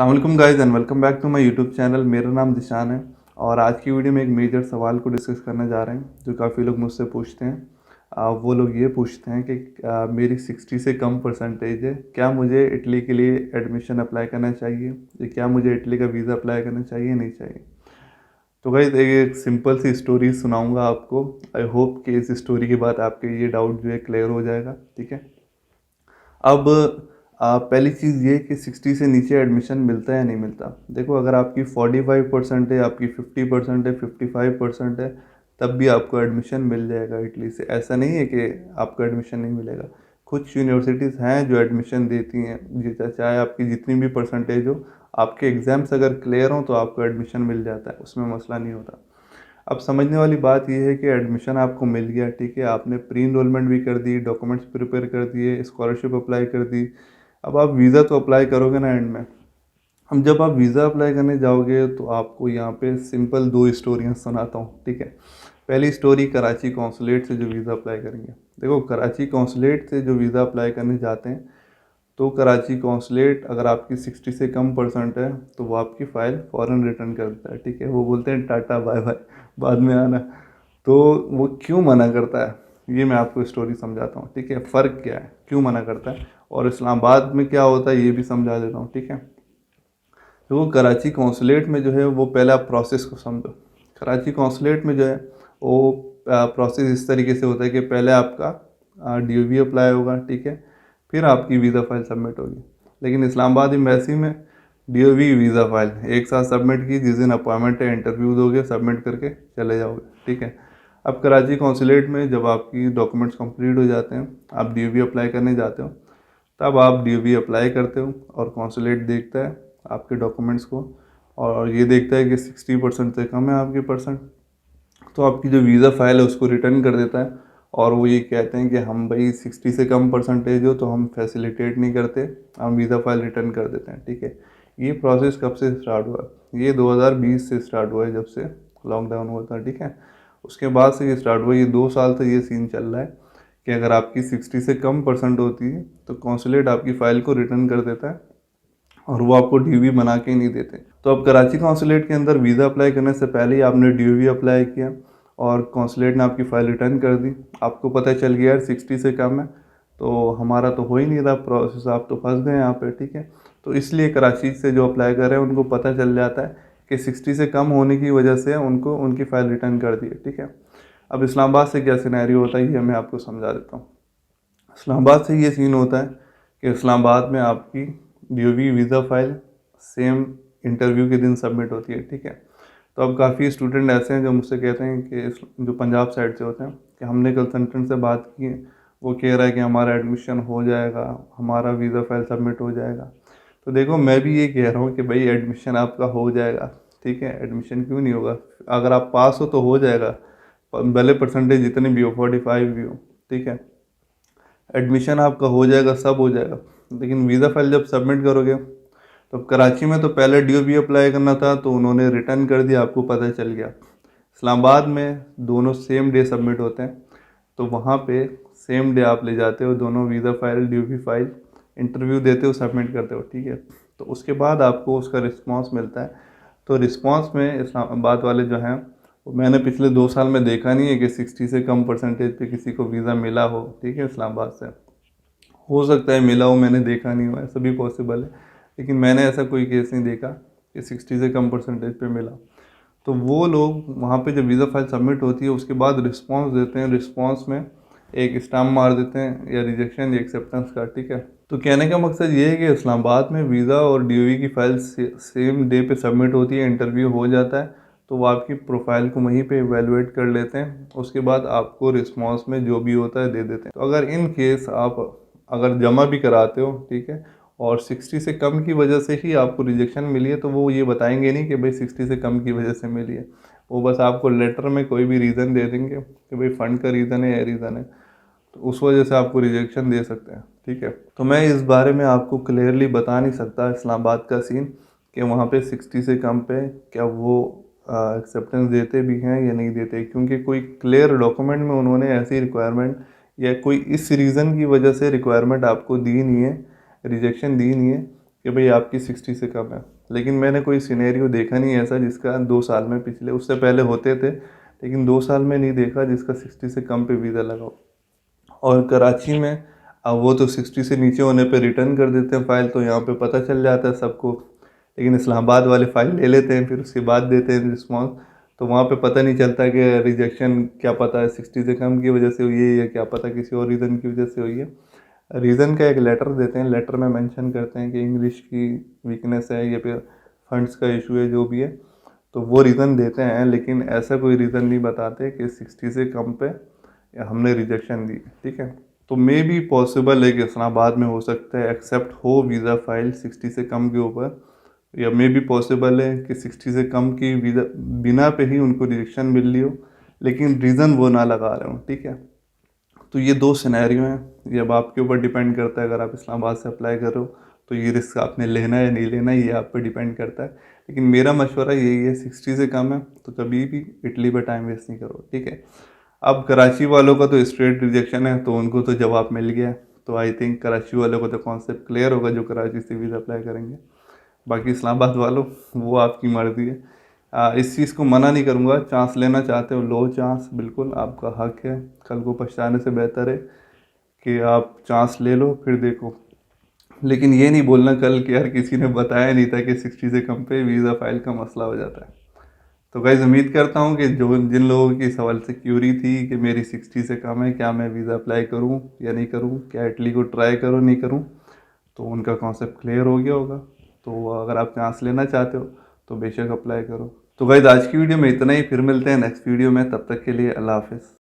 अस्सलाम वालेकुम guys and welcome back to my YouTube channel. मेरा नाम दिशान है और आज की वीडियो में एक मेजर सवाल को डिस्कस करने जा रहे हैं जो काफ़ी लोग मुझसे पूछते हैं। वो लोग ये पूछते हैं कि मेरी 60 से कम परसेंटेज है, क्या मुझे इटली के लिए एडमिशन अप्लाई करना चाहिए या क्या मुझे इटली का वीज़ा अप्लाई करना चाहिए नहीं चाहिए। तो गाइस एक सिंपल सी स्टोरी सुनाऊंगा आपको। आई होप कि इस स्टोरी के बाद आपके ये डाउट जो है क्लियर हो जाएगा। ठीक है। अब पहली चीज़ ये कि 60 से नीचे एडमिशन मिलता है या नहीं मिलता। देखो, अगर आपकी 45% है, आपकी 50% है, 55% है, तब भी आपको एडमिशन मिल जाएगा इटली से। ऐसा नहीं है कि आपको एडमिशन नहीं मिलेगा। कुछ यूनिवर्सिटीज़ हैं जो एडमिशन देती हैं, चाहे आपकी जितनी भी परसेंटेज हो, आपके एग्ज़ाम्स अगर क्लियर हों तो आपको एडमिशन मिल जाता है, उसमें मसला नहीं होता। अब समझने वाली बात यह है कि एडमिशन आपको मिल गया, ठीक है, आपने प्री इनरोलमेंट भी कर दी, डॉक्यूमेंट्स प्रिपेयर कर दिए, स्कॉलरशिप अप्लाई कर दी। अब आप वीज़ा तो अप्लाई करोगे ना एंड में। हम जब आप वीज़ा अप्लाई करने जाओगे तो आपको यहाँ पे सिंपल दो स्टोरियाँ सुनाता हूँ। ठीक है। पहली स्टोरी कराची कौंसलेट से जो वीज़ा अप्लाई करेंगे। देखो, कराची कौंसलेट से जो वीज़ा अप्लाई करने जाते हैं तो कराची कौंसलेट अगर आपकी 60 से कम परसेंट है तो वो आपकी फ़ाइल फ़ौरन रिटर्न कर देता है। ठीक है। वो बोलते हैं टाटा बाय बाय, बाद में आना। तो वो क्यों मना करता है ये मैं आपको स्टोरी समझाता हूँ। ठीक है। फ़र्क क्या है, क्यों मना करता है और इस्लामाबाद में क्या होता है ये भी समझा देता हूँ। ठीक है। तो वो कराची कौंसलेट में जो है वो पहले आप प्रोसेस को समझो। कराची कौंसलेट में जो है वो प्रोसेस इस तरीके से होता है कि पहले आपका DOV अप्लाई होगा। ठीक है। फिर आपकी वीज़ा फाइल सबमिट होगी। लेकिन इस्लामाबाद एम्बेसी में DOV वीज़ा फाइल एक साथ सबमिट की, जिस दिन अपॉइंटमेंट है इंटरव्यू दोगे, सबमिट करके चले जाओगे। ठीक है। अब कराची कौंसलेट में जब आपकी डॉक्यूमेंट्स कंप्लीट हो जाते हैं, आप DOV अप्लाई करने जाते हो, तब आप DOV अप्लाई करते हो और कौंसलेट देखता है आपके डॉक्यूमेंट्स को और ये देखता है कि 60% से कम है आपकी परसेंट, तो आपकी जो वीज़ा फाइल है उसको रिटर्न कर देता है। और वो ये कहते हैं कि हम भाई 60 से कम परसेंटेज हो तो हम फैसिलिटेट नहीं करते, हम वीज़ा फाइल रिटर्न कर देते हैं। ठीक है। ये प्रोसेस कब से स्टार्ट हुआ? ये 2020 से स्टार्ट हुआ है, जब से लॉकडाउन हुआ था। ठीक है। उसके बाद से ये स्टार्ट हुआ। ये 2 साल से ये सीन चल रहा है कि अगर आपकी 60 से कम परसेंट होती है तो कौंसलेट आपकी फ़ाइल को रिटर्न कर देता है और वो आपको DOV बना के नहीं देते। तो अब कराची कौंसलेट के अंदर वीज़ा अप्लाई करने से पहले ही आपने DOV अप्लाई किया और कौंसलेट ने आपकी फ़ाइल रिटर्न कर दी। आपको पता चल गया यार 60 से कम है, तो हमारा तो हो ही नहीं रहा प्रोसेस, आप तो फंस गए यहाँ पे। ठीक है। तो इसलिए कराची से जो अप्लाई कर रहे हैं उनको पता चल जाता है कि 60 से कम होने की वजह से उनको उनकी फ़ाइल रिटर्न कर दी है। ठीक है। अब इस्लामाबाद से क्या सिनेरियो होता है ये मैं आपको समझा देता हूँ। इस्लामाबाद से ये सीन होता है कि इस्लामाबाद में आपकी DOV visa file same interview के दिन सबमिट होती है। ठीक है। तो अब काफ़ी स्टूडेंट ऐसे हैं जो मुझसे कहते हैं कि जो पंजाब साइड से होते हैं कि हमने कंसल्टेंट से बात की है, वो कह रहा है कि हमारा एडमिशन हो जाएगा, हमारा वीज़ा फाइल सबमिट हो जाएगा। तो देखो, मैं भी ये कह रहा हूँ कि भाई एडमिशन आपका हो जाएगा। ठीक है। एडमिशन क्यों नहीं होगा? अगर आप पास हो तो हो जाएगा, भले परसेंटेज जितनी भी हो, 45 भी हो। ठीक है। एडमिशन आपका हो जाएगा, सब हो जाएगा। लेकिन वीज़ा फाइल जब सबमिट करोगे तो कराची में तो पहले DOV अप्लाई करना था तो उन्होंने रिटर्न कर दिया, आपको पता चल गया। इस्लामाबाद में दोनों सेम डे सबमिट होते हैं, तो वहाँ पे सेम डे आप ले जाते हो दोनों visa file, DOV file, interview देते हो, सबमिट करते हो। ठीक है। तो उसके बाद आपको उसका रिस्पांस मिलता है। तो रिस्पांस में इस्लामाबाद वाले जो हैं, वो मैंने पिछले 2 साल में देखा नहीं है कि 60 से कम परसेंटेज पे किसी को वीज़ा मिला हो। ठीक है। इस्लामाबाद से हो सकता है मिला हो, मैंने देखा नहीं हुआ, ऐसा भी पॉसिबल है, लेकिन मैंने ऐसा कोई केस नहीं देखा कि 60 से कम परसेंटेज पे मिला। तो वो लोग वहाँ पे जब वीज़ा फाइल सबमिट होती है उसके बाद रिस्पांस देते हैं, रिस्पांस में एक स्टाम्प मार देते हैं या रिजेक्शन या एक्सेप्टेंस का। ठीक है। तो कहने का मकसद ये है कि इस्लामाबाद में वीज़ा और DOV की फ़ाइल सेम डे पे सबमिट होती है, इंटरव्यू हो जाता है, तो वो आपकी प्रोफाइल को वहीं पे इवेलुएट कर लेते हैं, उसके बाद आपको रिस्पांस में जो भी होता है दे देते हैं। तो अगर इन केस आप अगर जमा भी कराते हो, ठीक है, और 60 से कम की वजह से ही आपको रिजेक्शन मिली है, तो वो ये बताएंगे नहीं कि भाई 60 से कम की वजह से मिली है। वो बस आपको लेटर में कोई भी रीज़न दे देंगे कि भाई फंड का रीज़न है या रीज़न है, तो उस वजह से आपको रिजेक्शन दे सकते हैं। ठीक है। तो मैं इस बारे में आपको क्लियरली बता नहीं सकता इस्लामाबाद का सीन कि वहाँ पे 60 से कम पे क्या वो एक्सेप्टेंस देते भी हैं या नहीं देते, क्योंकि कोई क्लियर डॉक्यूमेंट में उन्होंने ऐसी रिक्वायरमेंट या कोई इस रीज़न की वजह से रिक्वायरमेंट आपको दी नहीं है, रिजेक्शन दी नहीं है कि भाई आपकी 60 से कम है, लेकिन मैंने कोई सिनेरियो देखा नहीं ऐसा जिसका 2 साल में, पिछले उससे पहले होते थे लेकिन 2 साल में नहीं देखा जिसका 60 से कम पे वीज़ा लगा हो। और कराची में अब वो तो 60 से नीचे होने पे रिटर्न कर देते हैं फ़ाइल, तो यहाँ पे पता चल जाता है सबको। लेकिन इस्लामाबाद वाले फ़ाइल ले लेते हैं, फिर उसके बाद देते हैं रिस्पॉन्स, तो वहाँ पे पता नहीं चलता कि रिजेक्शन क्या पता है 60 से कम की वजह से हुई है या क्या पता किसी और रीज़न की वजह से हुई है। रीज़न का एक लेटर देते हैं, लेटर में मेंशन करते हैं कि इंग्लिश की वीकनेस है या फिर फंड्स का इशू है, जो भी है, तो वो रीज़न देते हैं। लेकिन ऐसा कोई रीज़न नहीं बताते कि 60 से कम पे हमने रिजेक्शन दी, ठीक है। तो मे बी पॉसिबल है कि इस्लामाबाद में हो सकता है एक्सेप्ट हो वीज़ा फ़ाइल 60 से कम के ऊपर, या मे बी पॉसिबल है कि 60 से कम की वीज़ा बिना पे ही उनको रिजेक्शन मिल रही हो, लेकिन रीज़न वो ना लगा रहे हो, ठीक है। तो ये 2 सिनेरियो हैं, ये अब आपके ऊपर डिपेंड करता है। अगर आप इस्लामाबाद से अप्लाई कर रहे हो तो ये रिस्क आपने लेना है या नहीं लेना, ये आप पे डिपेंड करता है। लेकिन मेरा मशवरा यही है, 60 से कम है तो कभी भी इटली पे टाइम वेस्ट नहीं करो, ठीक है। अब कराची वालों का तो स्ट्रेट रिजेक्शन है, तो उनको तो जवाब मिल गया है। तो आई थिंक कराची वालों को तो कॉन्सेप्ट क्लियर होगा जो कराची से वीज़ा अप्लाई करेंगे। बाकी इस्लामाबाद वालों, वो आपकी मर्ज़ी है। इस चीज़ को मना नहीं करूँगा, चांस लेना चाहते हो लो चांस, बिल्कुल आपका हक है। कल को पछताने से बेहतर है कि आप चांस ले लो फिर देखो। लेकिन ये नहीं बोलना कल कि यार किसी ने बताया नहीं था कि 60 से कम पे वीज़ा फाइल का मसला हो जाता है। तो गाइस उम्मीद करता हूँ कि जो जिन लोगों की सवाल से क्यूरी थी कि मेरी 60 से कम है, क्या मैं वीज़ा अप्लाई करूँ या नहीं करूँ, क्या इटली को ट्राई करूँ नहीं करूँ, तो उनका कॉन्सेप्ट क्लियर हो गया होगा। तो अगर आप चांस लेना चाहते हो तो बेशक अप्लाई करो। तो गाइस आज की वीडियो में इतना ही, फिर मिलते हैं नेक्स्ट वीडियो में, तब तक के लिए अल्लाह हाफिज़।